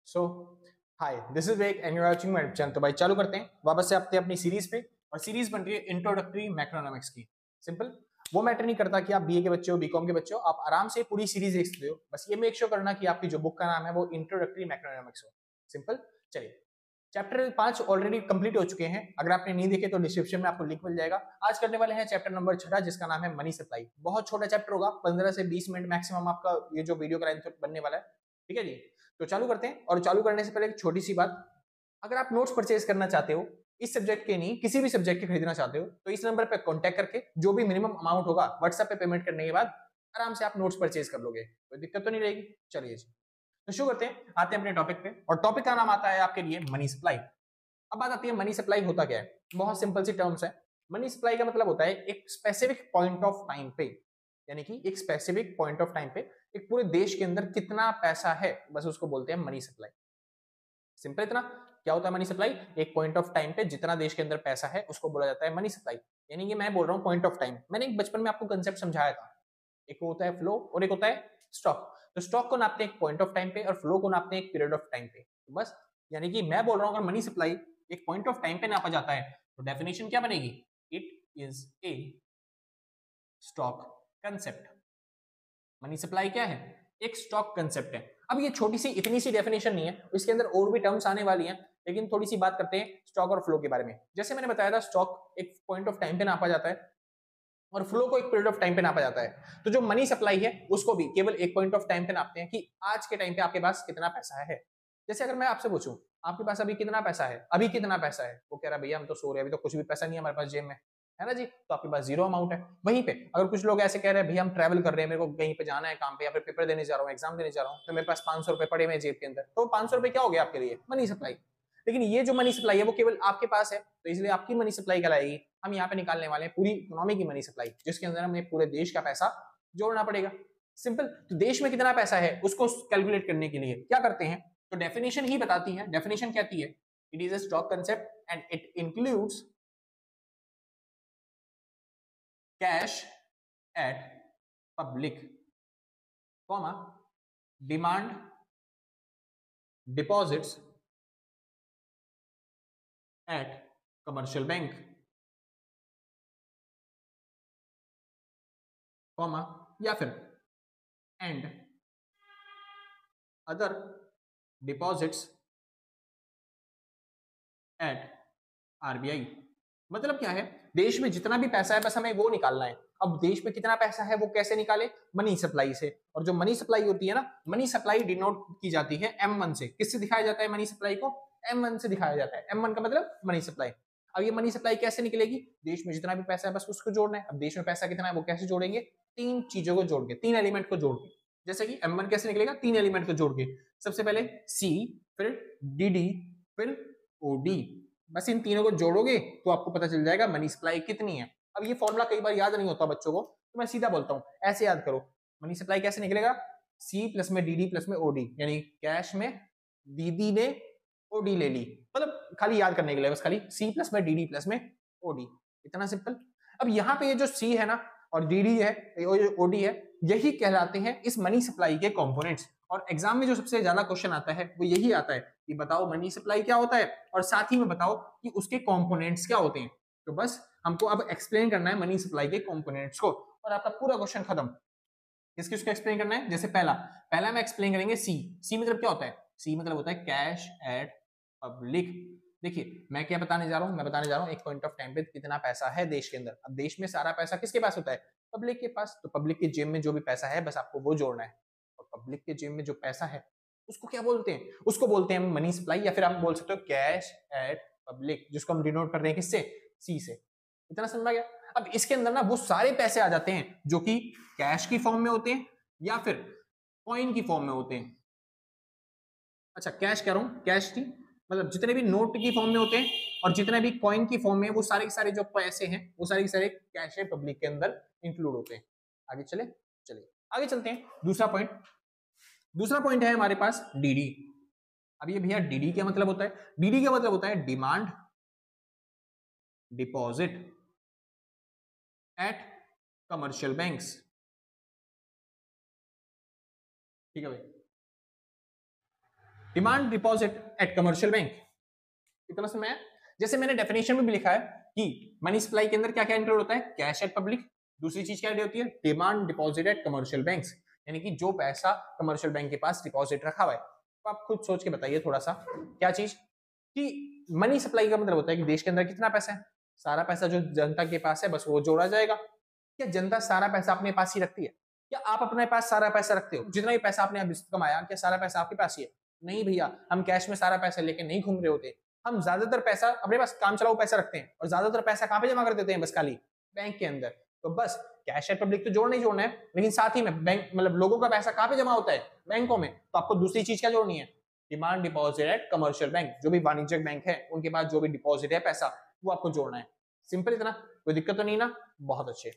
So hi, this is वेक and you are watching my channel. तो भाई चालू करते हैं वापस से अपनी सीरीज पे। और सीरीज बन रही है इंट्रोडक्टरी मैक्रोइकॉनॉमिक्स की। सिंपल, वो मैटर नहीं करता कि आप बीए के बच्चे हो, बीकॉम के बच्चे हो, आप आराम से पूरी सीरीज देख सकते हो। बस ये मेक श्योर करना कि आपकी जो बुक का नाम है वो इंट्रोडक्टरी मैक्रोइकॉनॉमिक्स हो। सिंपल। चलिए, चैप्टर 5 ऑलरेडी कंप्लीट हो चुके हैं। अगर आपने नहीं देखे तो डिस्क्रिप्शन में आपको लिंक मिल जाएगा। आज करने वाले हैं चैप्टर नंबर 6 जिसका नाम है मनी सप्लाई। बहुत छोटा चैप्टर होगा, 15 से 20 मिनट मैक्सिमम आपका ये जो वीडियो का लेंथ बनने वाला है। ठीक है जी, तो चालू करते हैं। और चालू करने से पहले एक छोटी सी बात, अगर आप नोट्स परचेज करना चाहते हो, इस सब्जेक्ट के नहीं किसी भी सब्जेक्ट के खरीदना चाहते हो, तो इस नंबर पे कांटेक्ट करके जो भी मिनिमम अमाउंट होगा व्हाट्सएप पे पेमेंट करने के बाद आराम से आप नोट्स परचेज कर लोगे, कोई दिक्कत तो नहीं रहेगी। चलिए जी, तो शुरू करते हैं, आते हैं अपने टॉपिक पे। और टॉपिक का नाम आता है आपके लिए मनी सप्लाई। अब बात आती है मनी सप्लाई होता क्या है। बहुत सिंपल सी टर्म्स है। मनी सप्लाई का मतलब होता है एक स्पेसिफिक पॉइंट ऑफ टाइम पे, यानी कि एक स्पेसिफिक पॉइंट ऑफ टाइम पे एक पूरे देश के अंदर कितना पैसा है, बस उसको बोलते हैं मनी सप्लाई। सिंपल इतना। क्या होता है मनी सप्लाई? एक पॉइंट ऑफ टाइम पे जितना देश के अंदर पैसा है उसको बोला जाता है मनी सप्लाई। यानी कि मैं बोल रहा हूँ पॉइंट ऑफ टाइम। मैंने एक बचपन में आपको कंसेप्ट समझाया था, एक होता है फ्लो और एक होता है स्टॉक। तो स्टॉक को नापते हैं एक पॉइंट ऑफ टाइम पे और फ्लो को नापते हैं एक पीरियड ऑफ टाइम पे। तो बस, यानी कि मैं बोल रहा हूँ अगर मनी सप्लाई एक पॉइंट ऑफ टाइम पे नापा जाता है तो डेफिनेशन क्या बनेगी? It is a stock concept. Money supply क्या है? एक स्टॉक कंसेप्ट है। अब ये छोटी सी इतनी सी डेफिनेशन नहीं है, इसके अंदर और भी टर्म्स आने वाली हैं, लेकिन थोड़ी सी बात करते हैं स्टॉक और फ्लो के बारे में। जैसे मैंने बताया था, स्टॉक एक पॉइंट ऑफ टाइम पे नापा जाता है और फ्लो को एक पीरियड ऑफ टाइम पे नापा जाता है। तो जो मनी सप्लाई है उसको भी केवल एक पॉइंट ऑफ टाइम पे नापते हैं कि आज के टाइम पे आपके पास कितना पैसा है। जैसे अगर मैं आपसे पूछूं आपके पास अभी कितना पैसा है, अभी कितना पैसा है, वो कह रहा है भैया हम तो सो रहे हैं, अभी तो कुछ भी पैसा नहीं है हमारे पास जेब में, है ना जी, तो आपके पास जीरो अमाउंट है। वहीं पे अगर कुछ लोग ऐसे कह रहे हैं भैया हम ट्रैवल कर रहे हैं, मेरे को कहीं पे जाना है काम पे या फिर पेपर देने जा रहा हूँ, एग्जाम देने जा रहा हूँ, तो मेरे पास 500 रुपए पड़े हुए जेब के अंदर, तो 500 रुपए क्या हो गया आपके लिए? Money supply. लेकिन ये जो मनी सप्लाई है वो केवल आपके पास है, तो इसलिए आपकी मनी सप्लाई कहलाएगी। हम यहाँ पे निकालने वाले हैं पूरी इकोनॉमी की मनी सप्लाई, जिसके अंदर हमें पूरे देश का पैसा जोड़ना पड़ेगा। सिंपल। तो देश में कितना पैसा है उसको कैलकुलेट करने के लिए क्या करते हैं, तो डेफिनेशन ही बताती है। डेफिनेशन कहती है it is a stock concept and it includes cash at public, comma, demand deposits at commercial bank, comma, या फिर and other deposits at RBI. मतलब क्या है, देश में जितना भी पैसा है बस हमें वो निकालना है। अब देश में कितना पैसा है वो कैसे निकाले? मनी सप्लाई से। और जो मनी सप्लाई होती है ना, मनी सप्लाई डिनोट की जाती है M1 से। किससे दिखाया जाता है मनी सप्लाई को? M1 से दिखाया जाता है। M1 का मतलब मनी सप्लाई। अब ये मनी सप्लाई कैसे निकलेगी? देश में जितना भी पैसा है बस उसको जोड़ना है। अब देश में पैसा कितना है वो कैसे जोड़ेंगे? तीन चीजों को जोड़ के, तीन एलिमेंट को जोड़ के। जैसे कि M1 कैसे निकलेगा? तीन एलिमेंट को जोड़ के। सबसे पहले C, फिर DD, फिर OD। बस इन तीनों को जोड़ोगे तो आपको पता चल जाएगा मनी सप्लाई कितनी है। अब ये फॉर्मूला कई बार याद नहीं होता बच्चों को, तो मैं सीधा बोलता हूँ, ऐसे याद करो। मनी सप्लाई कैसे निकलेगा? सी प्लस में डीडी प्लस में ओडी, यानी कैश में दीदी ने ओडी ले ली। मतलब खाली याद करने के लिए, बस खाली सी प्लस में डीडी प्लस में ओडी, इतना सिंपल। अब यहाँ पे ये जो सी है ना और डीडी है, ओडी है, यही कहलाते हैं इस मनी सप्लाई के कंपोनेंट्स। और एग्जाम में जो सबसे ज्यादा क्वेश्चन आता है वो यही आता है कि बताओ मनी सप्लाई क्या होता है और साथ ही में बताओ कि उसके कंपोनेंट्स क्या होते हैं। तो बस हमको अब एक्सप्लेन करना है मनी सप्लाई के कंपोनेंट्स को और आपका पूरा क्वेश्चन खत्म। किसको एक्सप्लेन करना है? जैसे पहला पहला में एक्सप्लेन करेंगे सी। सी मतलब क्या होता है? सी मतलब होता है कैश एट पब्लिक। देखिए मैं क्या बताने जा रहा हूं, मैं बताने जा रहा हूं एक पॉइंट ऑफ टाइम पे कितना पैसा है देश के अंदर। अब देश में सारा पैसा किसके पास होता है? पब्लिक के पास। तो पब्लिक के जेब में जो भी पैसा है बस आपको वो जोड़ना है। और पब्लिक के जेब में जो पैसा है उसको क्या बोलते हैं? उसको बोलते हैं मनी सप्लाई, या फिर आप बोल सकते हो कैश एट पब्लिक, जिसको हम डिनोट कर रहे हैं किससे? सी से। इतना समझा गया? अब इसके अंदर ना वो सारे पैसे आ जाते हैं जो कि कैश की फॉर्म में होते हैं या फिर कॉइन की फॉर्म में होते हैं। अच्छा, कैश कह रहा हूं, कैश की मतलब जितने भी नोट की फॉर्म में होते हैं और जितने भी कॉइन की फॉर्म में, वो सारे के सारे जो पैसे हैं वो सारे के सारे कैश है पब्लिक के अंदर इंक्लूड होते हैं। आगे चले, चलिए आगे चलते हैं। दूसरा पॉइंट है हमारे पास डीडी। अब ये भैया डीडी क्या मतलब होता है? डीडी का मतलब होता है demand deposit eight commercial banks. ठीक है भाई, demand deposit eight commercial bank, इतना समझ में आया? जैसे मैंने डेफिनेशन में भी लिखा है कि मनी सप्लाई के अंदर क्या क्या इंक्लूड होता है, कैश एट पब्लिक, दूसरी चीज क्या होती है, demand deposit eight commercial banks, यानी कि जो पैसा कमर्शियल बैंक के पास डिपॉजिट रखा हुआ है। तो आप खुद सोच के बताइए थोड़ा सा, क्या चीज कि मनी सप्लाई का मतलब होता है कि देश के अंदर कितना पैसा है, सारा पैसा जो जनता के पास है बस वो जोड़ा जाएगा। क्या जनता सारा पैसा अपने पास ही रखती है? क्या आप अपने पास सारा पैसा रखते हो? जितना भी पैसा आपने अभी कमाया, क्या सारा पैसा आपके पास ही है? नहीं भैया, हम कैश में सारा पैसा लेके नहीं घूम रहे होते। हम ज्यादातर पैसा अपने पास काम चलाऊ पैसा रखते हैं, और ज्यादातर पैसा कहाँ पे जमा कर देते हैं, बस खाली बैंक के अंदर। तो बस कैश एट पब्लिक तो जोड़ना ही जोड़ना है, लेकिन साथ ही में बैंक मतलब लोगों का पैसा कहाँ पे जमा होता है, बैंकों में। तो आपको दूसरी चीज क्या जोड़नी है, demand deposit eight commercial bank, जो भी वाणिज्यिक बैंक है उनके पास जो भी डिपॉजिट है पैसा, वो आपको जोड़ना है। सिंपल इतना, कोई दिक्कत तो नहीं ना? बहुत अच्छे।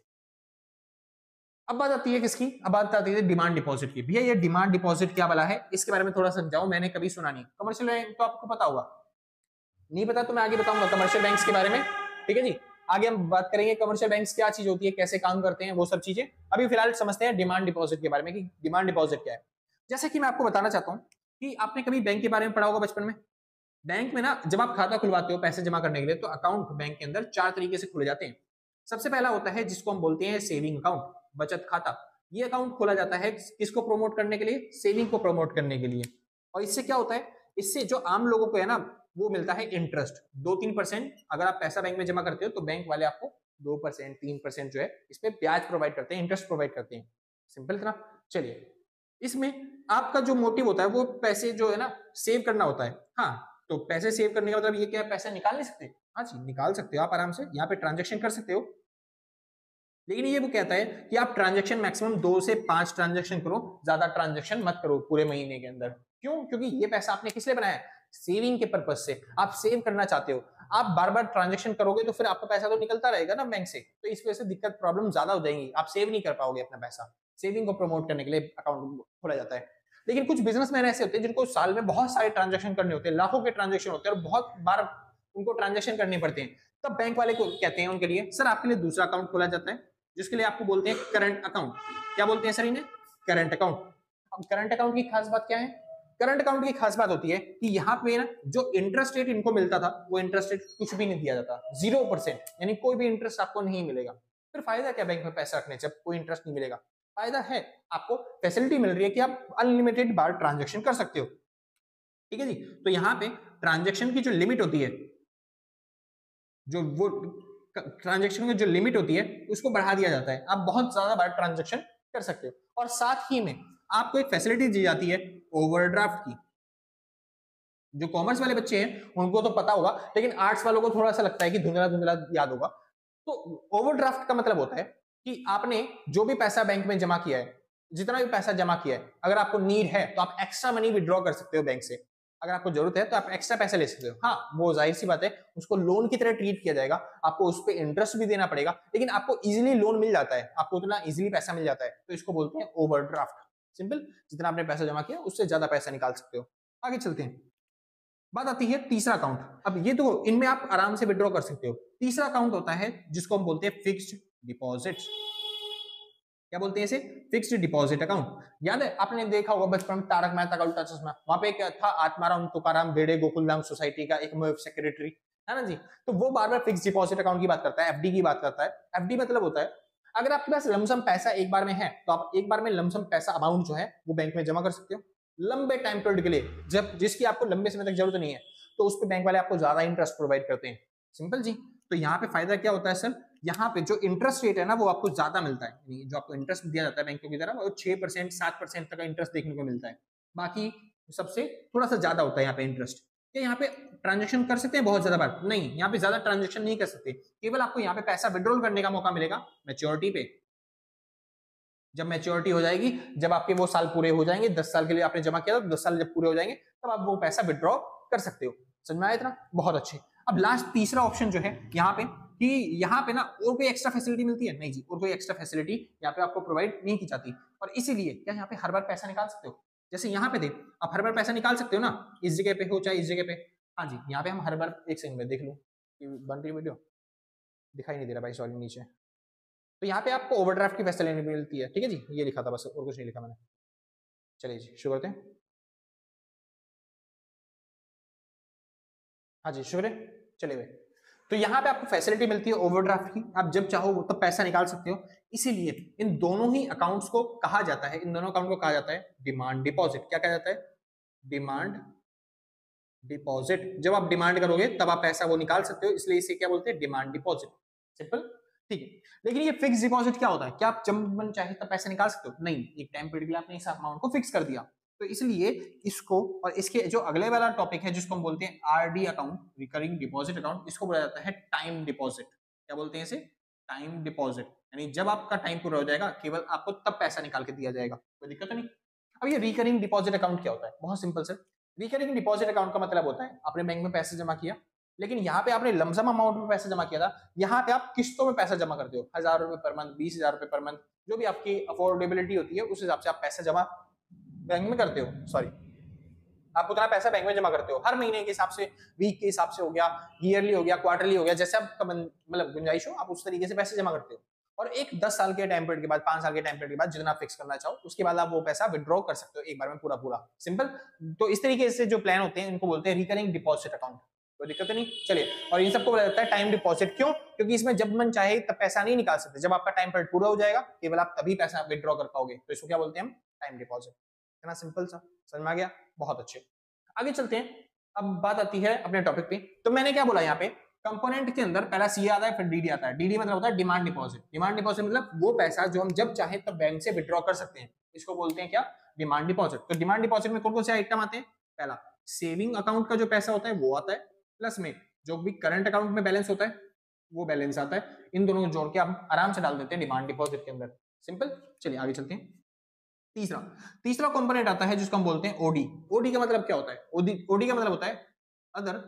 अब बात आती है किसकी, अब बात आती है डिमांड डिपॉजिट की। भैया ये डिमांड डिपॉजिट क्या वाला है, इसके बारे में थोड़ा समझाओ, मैंने कभी सुना नहीं। कमर्शियल बैंक तो आपको पता होगा, नहीं पता तो मैं आगे बताऊंगा कमर्शियल बैंक्स के बारे में, ठीक है जी। आगे हम बात करेंगे कमर्शियल बैंक्स क्या चीज होती है, कैसे काम करते हैं, वो सब चीजें। अभी फिलहाल समझते हैं डिमांड डिपॉजिट के बारे में कि डिमांड डिपॉजिट क्या है। जैसे कि मैं आपको बताना चाहता हूँ कि आपने कभी बैंक के बारे में पढ़ा होगा बचपन में। बैंक में ना जब आप खाता खुलवाते हो पैसे जमा करने के लिए, तो अकाउंट बैंक के अंदर 4 तरीके से खुले जाते हैं। सबसे पहला होता है जिसको हम बोलते हैं सेविंग अकाउंट, बचत खाता। ये अकाउंट खोला जाता है किसको प्रमोट करने के लिए, सेविंग को प्रमोट करने के लिए। और इससे क्या होता है, इससे जो आम लोगों को है ना वो मिलता है इंटरेस्ट 2-3%। अगर आप पैसा बैंक में जमा करते हो तो बैंक वाले आपको 2% 3% जो है इस पे ब्याज प्रोवाइड करते हैं, इंटरेस्ट प्रोवाइड करते हैं। सिंपल था। चलिए, इसमें आपका जो मोटिव होता है वो पैसे जो है ना सेव करना होता है। हाँ, तो पैसे सेव करने का मतलब ये क्या है, पैसे निकाल नहीं सकते? हाँ जी, निकाल सकते हो आप आराम से, यहाँ पे ट्रांजेक्शन कर सकते हो। लेकिन ये वो कहता है कि आप ट्रांजेक्शन मैक्सिमम 2 से 5 ट्रांजेक्शन करो, ज्यादा ट्रांजेक्शन मत करो पूरे महीने के अंदर। क्यों? क्योंकि ये पैसा आपने किस लिए बनाया है, सेविंग के पर्पज से। आप सेव करना चाहते हो, आप बार बार ट्रांजेक्शन करोगे तो फिर आपका पैसा तो निकलता रहेगा ना बैंक से, तो इस वजह से दिक्कत प्रॉब्लम ज्यादा हो जाएंगी, आप सेव नहीं कर पाओगे अपना पैसा। सेविंग को प्रमोट करने के लिए अकाउंट खोला जाता है। लेकिन कुछ बिजनेसमैन ऐसे होते हैं जिनको साल में बहुत सारे ट्रांजेक्शन करने होते हैं, लाखों के ट्रांजेक्शन होते हैं और बहुत बार उनको ट्रांजेक्शन करने पड़ते हैं। तब बैंक वाले को कहते हैं उनके लिए, सर आपके लिए दूसरा अकाउंट खोला जाता है जिसके लिए आपको बोलते हैं करंट अकाउंट। क्या बोलते हैं सर इन्हें, करंट अकाउंट। अब करंट अकाउंट की खास बात क्या है, करंट अकाउंट की खास बात होती है कि यहाँ पे ना जो इंटरेस्ट रेट इनको मिलता था वो इंटरेस्ट रेट कुछ भी नहीं दिया जाता, 0%, यानी कोई भी इंटरेस्ट आपको नहीं मिलेगा। फिर फायदा क्या बैंक में पैसा रखने से, जब कोई इंटरेस्ट नहीं मिलेगा? फायदा है, आपको फैसिलिटी मिल रही है कि आप अनलिमिटेड बार ट्रांजेक्शन कर सकते हो, ठीक है जी। तो यहाँ पे ट्रांजेक्शन की जो लिमिट होती है, जो वो ट्रांजेक्शन की जो लिमिट होती है उसको बढ़ा दिया जाता है, आप बहुत ज्यादा बार ट्रांजेक्शन कर सकते हो। और साथ ही में आपको एक फैसिलिटी दी जाती है ओवरड्राफ्ट की। जो कॉमर्स वाले बच्चे हैं उनको तो पता होगा, लेकिन आर्ट्स वालों को थोड़ा सा लगता है कि धुंधला धुंधला याद होगा। तो ओवरड्राफ्ट का मतलब होता है कि आपने जो भी पैसा बैंक में जमा किया है, जितना भी पैसा जमा किया है, अगर आपको नीड है तो आप एक्स्ट्रा मनी विड्रॉ कर सकते हो बैंक से। अगर आपको जरूरत है तो आप एक्स्ट्रा पैसे ले सकते हो। हाँ, वो जाहिर सी बात है, उसको लोन की तरह ट्रीट किया जाएगा, आपको उस पर इंटरेस्ट भी देना पड़ेगा, लेकिन आपको इजीली लोन मिल जाता है, आपको उतना इजीली पैसा मिल जाता है, तो इसको बोलते हैं ओवरड्राफ्ट। सिंपल, जितना आपने पैसा जमा किया उससे ज्यादा पैसा निकाल सकते हो। आगे चलते हैं, बात आती है तीसरा अकाउंट। अब ये तो इनमें आप आराम से विड्रॉ कर सकते हो। तीसरा अकाउंट होता है जिसको हम बोलते हैं फिक्स्ड डिपॉजिट। क्या बोलते हैं इसे, फिक्स्ड डिपॉजिट अकाउंट। याद है आपने देखा होगा बचपन में तारक मेहता का उल्टा चश्मा, वहां पे क्या था, आत्माराम तुकाराम भेड़े गोकुलधाम सोसाइटी का एक सेक्रेटरी है ना जी। तो वो बार बार फिक्स डिपॉजिट अकाउंट की बात करता है, एफडी की बात करता है। एफडी मतलब होता है अगर आपके पास लमसम पैसा एक बार में है तो आप एक बार में लमसम पैसा अमाउंट जो है वो बैंक में जमा कर सकते हो लंबे टाइम पीरियड के लिए, जब जिसकी आपको लंबे समय तक जरूरत नहीं है, तो उस पर बैंक वाले आपको ज्यादा इंटरेस्ट प्रोवाइड करते हैं। सिंपल जी। तो यहाँ पे फायदा क्या होता है सर, यहाँ पे जो इंटरेस्ट रेट है ना वो आपको ज्यादा मिलता है, जो आपको इंटरेस्ट दिया जाता है बैंकों की तरफ वो 6% 7% तक का इंटरेस्ट देखने को मिलता है। बाकी सबसे थोड़ा सा ज्यादा होता है यहाँ पे इंटरेस्ट। क्या यहाँ पे ट्रांजेक्शन कर सकते हैं बहुत ज्यादा बार? नहीं, यहाँ पे ज्यादा ट्रांजेक्शन नहीं कर सकते, केवल आपको यहाँ पे पैसा विड्रॉल करने का मौका मिलेगा मैच्योरिटी पे। जब मैच्योरिटी हो जाएगी, जब आपके वो साल पूरे हो जाएंगे, 10 साल के लिए आपने जमा किया था, 10 साल जब पूरे हो जाएंगे तब आप वो पैसा विड्रॉ कर सकते हो। समझ में आया इतना? बहुत अच्छे। अब लास्ट तीसरा ऑप्शन जो है यहाँ पे कि यहाँ पे ना और कोई एक्स्ट्रा फैसिलिटी मिलती है? नहीं जी, और कोई एक्स्ट्रा फैसिलिटी यहाँ पे आपको प्रोवाइड नहीं की जाती, और इसीलिए क्या यहाँ पे हर बार पैसा निकाल सकते हो? जैसे यहाँ पे थे आप हर बार पैसा निकाल सकते हो ना, इस जगह पे हो चाहे इस जगह पे। हाँ जी, यहाँ पे हम हर बार, एक सेकंड में देख लो बन रही वीडियो, दिखाई नहीं दे रहा भाई सॉरी नीचे। तो यहाँ पे आपको ओवरड्राफ्ट की फैसिलिटी मिलती है, ठीक है जी, ये लिखा था बस और कुछ नहीं लिखा मैंने। चलिए जी शुरू करते हैं। हाँ जी शुक्र है। चलिए भाई, तो यहाँ पे आपको फैसिलिटी मिलती है ओवरड्राफ्ट की, आप जब चाहो तब पैसा निकाल सकते हो। इसीलिए इन दोनों ही अकाउंट्स को कहा जाता है, इन दोनों अकाउंट को कहा जाता है डिमांड डिपॉजिट। क्या कहा जाता है? Demand deposit. जब आप डिमांड करोगे तब आप पैसा वो निकाल सकते हो, इसलिए इसे क्या बोलते हैं? Demand deposit. सिंपल, ठीक है। लेकिन ये फिक्स डिपॉजिट क्या होता है? क्या आप जब मन चाहे तब पैसा निकाल सकते हो? नहीं, एक टाइम पीरियड के लिए आपने इस अमाउंट को फिक्स कर दिया। तो इसलिए इसको, और इसके जो अगले वाला टॉपिक है जिसको हम बोलते हैं RD account, recurring deposit account, इसको बोला जाता है टाइम डिपॉजिट। क्या बोलते हैं इसे? Time deposit. यानी जब आपका टाइम पूरा हो जाएगा केवल आपको तब पैसा निकाल के दिया जाएगा, कोई दिक्कत तो नहीं। अब ये रिकरिंग डिपॉजिट अकाउंट क्या होता है? बहुत simple sir, recurring deposit account का मतलब होता है आपने बैंक में पैसे जमा किया, लेकिन यहाँ पे आपने लमसम अमाउंट में पैसा जमा किया था, यहाँ पे आप किस्तों में पैसा जमा करते हो, 1000 रुपए पर मंथ, 20,000 रुपए पर मंथ, जो भी आपकी अफोर्डेबिलिटी होती है उस हिसाब से आप पैसा जमा बैंक में करते हो। सॉरी, आप उतना पैसा बैंक में जमा करते हो, हर महीने के हिसाब से, वीक के हिसाब से हो गया, ईयरली हो गया, क्वार्टरली हो गया, जैसे आपका मतलब गुंजाइश हो आप उस तरीके से पैसे जमा करते हो। और एक 10 साल के टाइम पीरियड के बाद, 5 साल के टाइम पीरियड के बाद जितना आप फिक्स करना चाहो उसके बाद आप वो पैसा विड्रॉ कर सकते हो एक बार में पूरा पूरा। सिंपल। तो इस तरीके से जो प्लान होते हैं इनको बोलते हैं रिकरिंग डिपॉजिट अकाउंट। कोई दिक्कत नहीं। चलिए, और इन सबको बोला जाता है टाइम डिपॉजिट। क्यों? क्योंकि इसमें जब मन चाहे तब पैसा नहीं निकाल सकते, जब आपका टाइम पीरियड पूरा हो जाएगा केवल आप तभी पैसा विड्रॉ कर पाओगे, तो इसको क्या बोलते हैं हम? Time deposit. इतना सिंपल सा, समझ में आ गया? बहुत अच्छे। आगे चलते हैं। अब बात आती है अपने टॉपिक पे। तो मैंने क्या बोला यहाँ पे, कंपोनेंट के अंदर पहला सी आता है फिर डीडी आता है। डीडी मतलब होता है डिमांड डिपॉजिट। डिमांड डिपॉजिट मतलब वो पैसा जो हम जब चाहे तब बैंक से विड्रॉ कर सकते हैं, इसको बोलते हैं क्या? Demand deposit. तो डिमांड डिपॉजिट में कौन कौन से आइटम आते हैं? पहला, सेविंग अकाउंट का जो पैसा होता है वो आता है, प्लस में जो भी करंट अकाउंट में बैलेंस होता है वो बैलेंस आता है। इन दोनों को जोड़ के हम आराम से डाल देते हैं डिमांड डिपॉजिट के अंदर। सिंपल। चलिए आगे चलते हैं। तीसरा तीसरा कंपोनेंट आता है जिसको हम बोलते हैं ओडी। ओडी का मतलब क्या होता है? ओडी का मतलब होता है अदर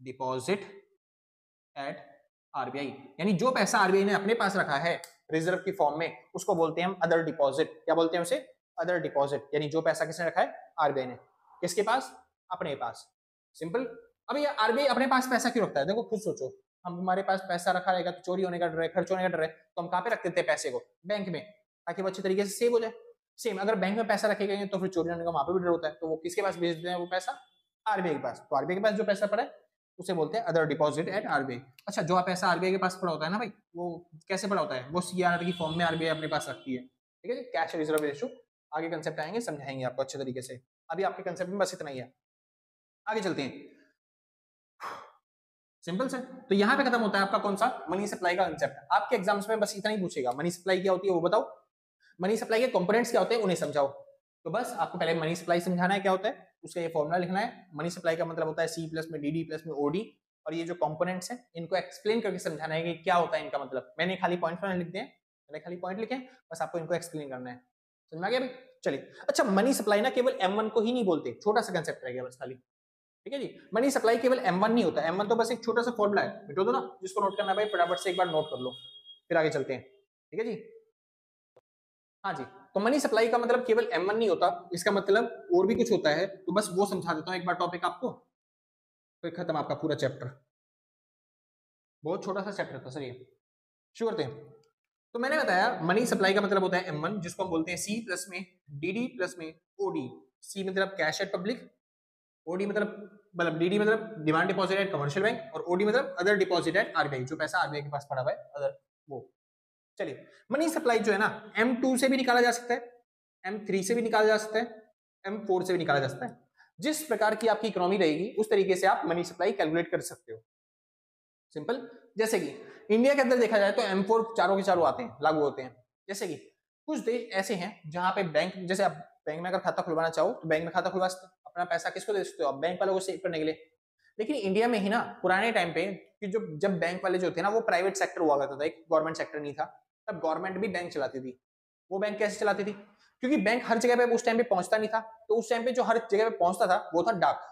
डिपॉजिट एट आरबीआई। यानी जो पैसा आरबीआई ने अपने पास रखा है रिजर्व की फॉर्म में, उसको बोलते हैं हम अदर डिपॉजिट। क्या बोलते हैं उसे? Other deposit. यानी जो पैसा किसने रखा है? आरबीआई ने। किसके पास? अपने पास। सिंपल। अब ये आरबीआई अपने पास पैसा क्यों रखता है? देखो खुद सोचो, हम हमारे पास पैसा रखा रहेगा तो चोरी होने का डर है, खर्च होने का डर है, तो हम कहाँ पे रख देते हैं पैसे को? बैंक में, ताकि वो अच्छे तरीके से सेव हो जाए। सेम अगर बैंक में पैसा रखे गए तो फिर चोरी होने का वहां पे भी डर होता है, तो वो किसके पास भेज देते हैं वो पैसा? आरबीआई के पास। तो आरबीआई के पास जो पैसा पड़ा है उसे बोलते हैं अदर डिपॉजिट एट आरबीआई। अच्छा, जो पैसा आरबीआई के पास पड़ा होता है ना भाई, वो कैसे पड़ा होता है? वो सीआरआर की फॉर्म में आरबीआई अपने पास रखती है। ठीक है जी, कैश रिजर्व रेशो। आगे कंसेप्ट आएंगे, समझाएंगे आपको अच्छे तरीके से। अभी आपके कंसेप्ट में बस इतना ही है। आगे चलते हैं। सिंपल से, तो यहाँ पे खत्म होता है आपका कौन सा? मनी सप्लाई का कंसेप्ट। आपके एग्जाम्स में बस इतना ही पूछेगा, मनी सप्लाई क्या होती है वो बताओ, मनी सप्लाई के कंपोनेंट्स क्या होते हैं उन्हें समझाओ। तो बस आपको पहले मनी सप्लाई समझाना है क्या होता है, उसका ये फॉर्मूला लिखना है। मनी सप्लाई का मतलब होता है सी प्लस में डीडी प्लस में ओडी, और ये जो कंपोनेंट्स हैं इनको एक्सप्लेन करके समझाना है कि क्या होता है इनका मतलब। मैंने खाली पॉइंट लिख दिए, मैंने खाली पॉइंट लिखे, बस आपको इनको एक्सप्लेन करना है। समझ में आ गया भाई? चलिए, अच्छा मनी सप्लाई ना केवल M1 को ही नहीं बोलते, छोटा सा कंसेप्ट रह गया बस खाली। ठीक है जी, मनी सप्लाई केवल M1 नहीं होता, M1 तो बस एक छोटा सा फॉर्मूला है, मिटो दो ना, जिसको नोट करना है भाई फटाफट से एक बार नोट कर लो, फिर आगे चलते हैं। ठीक है जी, हाँ जी। तो मनी सप्लाई का मतलब केवल M1 नहीं होता, इसका मतलब और भी कुछ होता है, तो बस वो समझा देता हूँ एक बार टॉपिक आपको, तो खत्म आपका पूरा चैप्टर। बहुत छोटा सा चैप्टर था सर ये, शुरू करते हैं। तो मैंने बताया मनी सप्लाई का मतलब होता है M1, जिसको हम बोलते हैं C प्लस में DD प्लस में OD। C मतलब कैश एट पब्लिक, ओडी मतलब डीडी मतलब demand deposit eight commercial bank, और ओडी मतलब अदर डिपॉजिट एट आरबीआई, जो पैसा आरबीआई के पास पड़ा हुआ है अदर वो। चलिए, मनी सप्लाई जो है ना M2 से भी निकाला जा सकता है, M3 से भी निकाला जा सकता है, M4 से भी निकाला जा सकता है। जिस प्रकार की आपकी इकोनॉमी रहेगी उस तरीके से आप मनी सप्लाई कैलकुलेट कर सकते हो। सिंपल। जैसे कि इंडिया के अंदर देखा जाए तो M4 चारों के चारों आते हैं, लागू होते हैं। जैसे कि कुछ देश ऐसे हैं जहां पे बैंक, जैसे आप बैंक में अगर खाता खुलवाना चाहो तो बैंक में खाता खुलवा सकते हो, अपना पैसा किसको दे सकते हो? आप बैंक वालों को सेव करने के लिए। लेकिन इंडिया में ही ना पुराने टाइम पे कि जो जब बैंक वाले जो थे ना वो प्राइवेट सेक्टर हुआ करता था, एक गवर्नमेंट सेक्टर नहीं था, तब गवर्नमेंट भी बैंक चलाती थी। वो बैंक कैसे चलाती थी? क्योंकि बैंक हर जगह पे उस टाइम पे पहुंचता नहीं था, तो उस टाइम पे जो हर जगह पे पहुंचता था वो था डाक,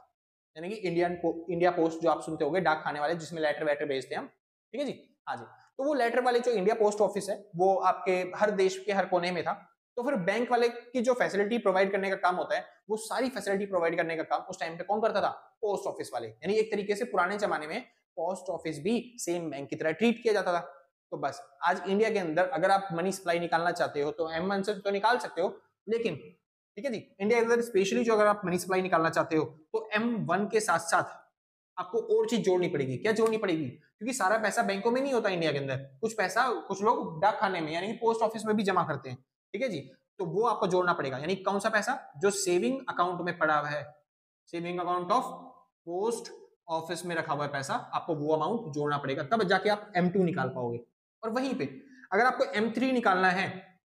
यानी कि इंडिया पोस्ट जो आप सुनते होंगे, डाक खाने वाले जिसमें लेटर वेटर भेजते हैं हम। ठीक है जी, हाँ जी। तो वो लेटर वाले जो इंडिया पोस्ट ऑफिस है वो आपके हर देश के हर कोने में था। तो फिर बैंक वाले की जो फैसिलिटी प्रोवाइड करने का काम होता है, वो सारी फैसिलिटी प्रोवाइड करने का काम उस टाइम पे कौन करता था? पोस्ट ऑफिस वाले। यानी एक तरीके से पुराने जमाने में पोस्ट ऑफिस भी सेम बैंक की तरह ट्रीट किया जाता था। तो बस आज इंडिया के अंदर अगर आप मनी सप्लाई निकालना चाहते हो तो M1 से तो निकाल सकते हो, लेकिन ठीक है जी, इंडिया के अंदर स्पेशली जो अगर आप मनी सप्लाई निकालना चाहते हो तो M1 के साथ साथ आपको और चीज जोड़नी पड़ेगी। क्या जोड़नी पड़ेगी? क्योंकि सारा पैसा बैंकों में नहीं होता इंडिया के अंदर, कुछ पैसा कुछ लोग डाक खाने में यानी कि पोस्ट ऑफिस में भी जमा करते हैं, ठीक है जी। तो वो आपको जोड़ना पड़ेगा, यानी कौन सा पैसा? जो सेविंग अकाउंट में पड़ा हुआ है, saving account of post office में रखा हुआ है पैसा, आपको वो अमाउंट जोड़ना पड़ेगा, तब जाके आप M2 निकाल पाओगे। और वहीं पे अगर आपको M3 निकालना है,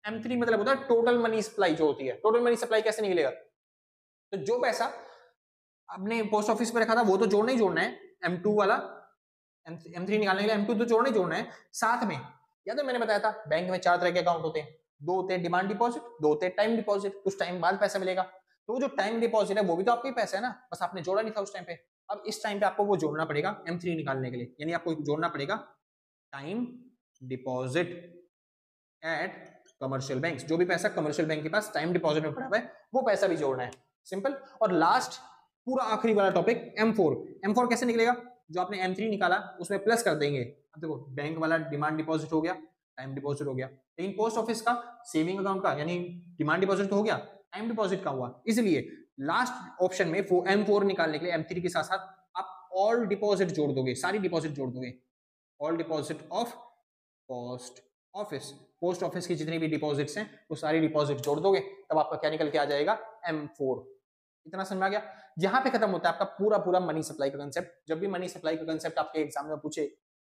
M3 मतलब होता है टोटल मनी सप्लाई जो होती है। टोटल मनी सप्लाई कैसे निकलेगा? तो जो पैसा आपने पोस्ट ऑफिस में रखा था वो तो जोड़ना ही जोड़ना है, M2 वाला, M3 निकालने के लिए M2 तो जोड़ना ही जोड़ना है। साथ में याद है मैंने बताया था बैंक में 4 तरह के अकाउंट होते हैं, 2 होते हैं डिमांड डिपॉजिट, 2 होते हैं टाइम डिपॉजिट, कुछ टाइम बाद पैसा मिलेगा। तो वो जो टाइम डिपॉजिट है वो भी तो आपका ही पैसा है ना, बस आपने जोड़ा नहीं था उस टाइम पे। अब इस टाइम पे आपको वो जोड़ना पड़ेगा M3 निकालने के लिए, यानी आपको जोड़ना पड़ेगा time deposit eight commercial bank. जो भी पैसा कमर्शियल बैंक के पास टाइम डिपॉजिट में पड़ा हुआ है वो पैसा भी जोड़ना है, सिंपल। और लास्ट पूरा आखिरी वाला टॉपिक M4 कैसे निकलेगा? जो आपने M3 निकाला उसमें प्लस कर देंगे। अब देखो बैंक वाला डिमांड डिपॉजिट हो गया, टाइम डिपॉजिट हो गया, लेकिन पोस्ट ऑफिस का सेविंग अकाउंट का यानी डिमांड डिपॉजिट तो हो गया, टाइम डिपॉजिट का हुआ, इसलिए लास्ट ऑप्शन में M4 निकालने के लिए M3 के साथ साथ आप ऑल डिपॉजिट जोड़ दोगे, सारी डिपॉजिट जोड़ दोगे, all deposit of post office, post office की जितनी भी डिपॉजिट्स हैं वो सारी डिपॉजिट जोड़ दोगे, तब आपका क्या निकल के आ जाएगा? M4। इतना समझ में आ गया? यहां पे खत्म होता है आपका पूरा पूरा मनी सप्लाई का कंसेप्ट। जब भी मनी सप्लाई का कंसेप्ट आपके एग्जाम में पूछे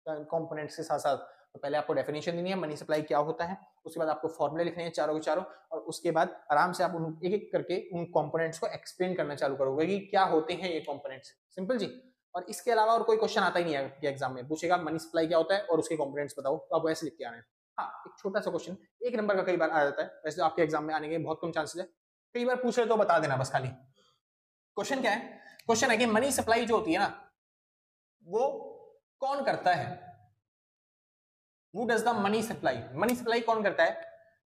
कंपोनेंट्स के साथ साथ, तो पहले आपको डेफिनेशन देनी है मनी सप्लाई क्या होता है, उसके बाद आपको फॉर्मूले लिखने हैं चारों के चारों, और उसके बाद आराम से आप एक एक करके उन कंपोनेंट्स को एक्सप्लेन करना चालू करोगे कि क्या होते हैं ये कंपोनेंट्स, सिंपल जी। और इसके अलावा और कोई क्वेश्चन आता ही नहीं है आपके एग्जाम में, पूछेगा मनी सप्लाई क्या होता है और उसके कंपोनेंट्स बताओ, तो आप वैसे लिख के आना है। हाँ, एक छोटा सा क्वेश्चन 1 नंबर का कई बार आ जाता है, वैसे तो आपके एग्जाम में आने के बहुत कम चांसेस है, कई बार पूछ रहे तो बता देना बस खाली। क्वेश्चन क्या है? क्वेश्चन है कि मनी सप्लाई जो होती है ना वो कौन करता है? Who does the money supply? Money supply कौन करता है?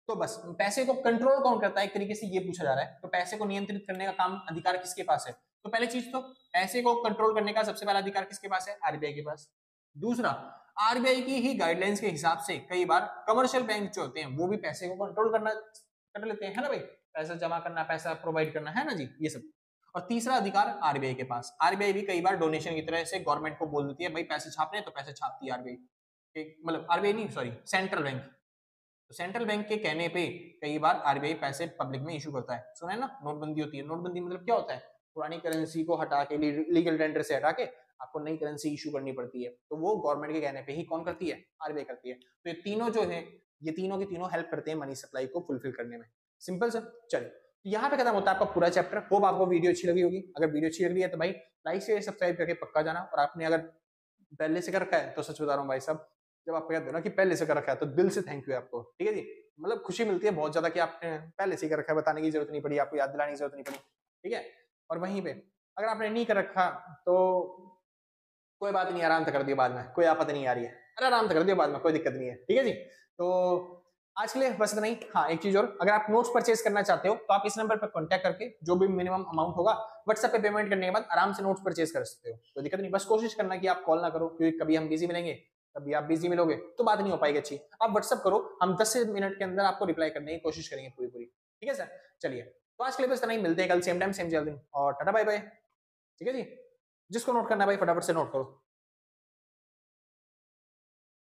तो बस पैसे को कंट्रोल कौन करता है, एक तरीके से ये पूछा जा रहा है। तो पैसे को नियंत्रित करने का काम अधिकार किसके पास है? तो पहले चीज तो पैसे को कंट्रोल करने का सबसे पहला अधिकार किसके पास है? आरबीआई के पास। दूसरा, आरबीआई की ही गाइडलाइंस के हिसाब से कई बार कमर्शियल बैंक जो होते हैं वो भी पैसे को कंट्रोल करना कर लेते हैं, है ना भाई? पैसा जमा करना, पैसा प्रोवाइड करना, है ना जी, ये सब। और तीसरा अधिकार आरबीआई के पास, आरबीआई भी कई बार डोनेशन की तरह से गवर्नमेंट को बोल देती है भाई पैसे छापने, तो पैसे छापती है आरबीआई, मतलब आरबीआई नहीं सॉरी सेंट्रल बैंक। तो सेंट्रल बैंक के कहने पे कई बार आरबीआई पैसे पब्लिक में इशू करता है, सुना है ना? नोटबंदी होती है, नोटबंदी मतलब क्या होता है? पुरानी करेंसी को हटा के लीगल टेंडर से हटा के आपको नई करेंसी इशू करनी पड़ती है, तो वो गवर्नमेंट के कहने पे ही कौन करती है? आरबीआई करती है। तो ये तीनों जो है ये तीनों की तीनों हेल्प करते हैं मनी सप्लाई को फुलफिल करने में, सिंपल सर। चलिए यहाँ पे खत्म होता है आपका पूरा चैप्टर। होप आपको वीडियो अच्छी लगी होगी। अगर वीडियो अच्छी लग रही है तो भाई लाइक शेयर सब्सक्राइब करके पक्का जाना। और आपने अगर पहले से कर रखा है तो सच बता रहा हूँ भाई साहब, जब आप कहते हो ना कि पहले से कर रखा है तो दिल से थैंक यू आपको, ठीक है जी। मतलब खुशी मिलती है बहुत ज्यादा कि आपने पहले से कर रखा है, बताने की जरूरत नहीं पड़ी, आपको याद दिलाने की जरूरत नहीं पड़ी, ठीक है। और वहीं पे अगर आपने नहीं कर रखा तो कोई बात नहीं, आराम से कर दिया बाद में, कोई आपत्ति नहीं आ रही है, अरे आराम से कर दिया बाद में, कोई दिक्कत नहीं है, ठीक है जी। तो आज के लिए बस इतना ही। हाँ एक चीज और, अगर आप नोट्स परचेज करना चाहते हो तो आप इस नंबर पर कांटेक्ट करके जो भी मिनिमम अमाउंट होगा व्हाट्सएप पे पेमेंट करने के बाद आराम से नोट्स परचेज कर सकते हो, कोई दिक्कत नहीं। बस कोशिश करना कि आप कॉल ना करो, क्योंकि कभी हम बिजी मिलेंगे कभी आप बिजी मिलोगे तो बात नहीं हो पाएगी अच्छी। आप व्हाट्सएप करो, हम 10 मिनट के अंदर आपको रिप्लाई करने की कोशिश करेंगे पूरी पूरी, ठीक है सर। चलिए तो आज के लिए बस इतना ही, मिलते हैं कल सेम टाइम सेम दिन, और टाटा बाय बाय, ठीक है जी। जिसको नोट करना है भाई फटाफट से नोट करो।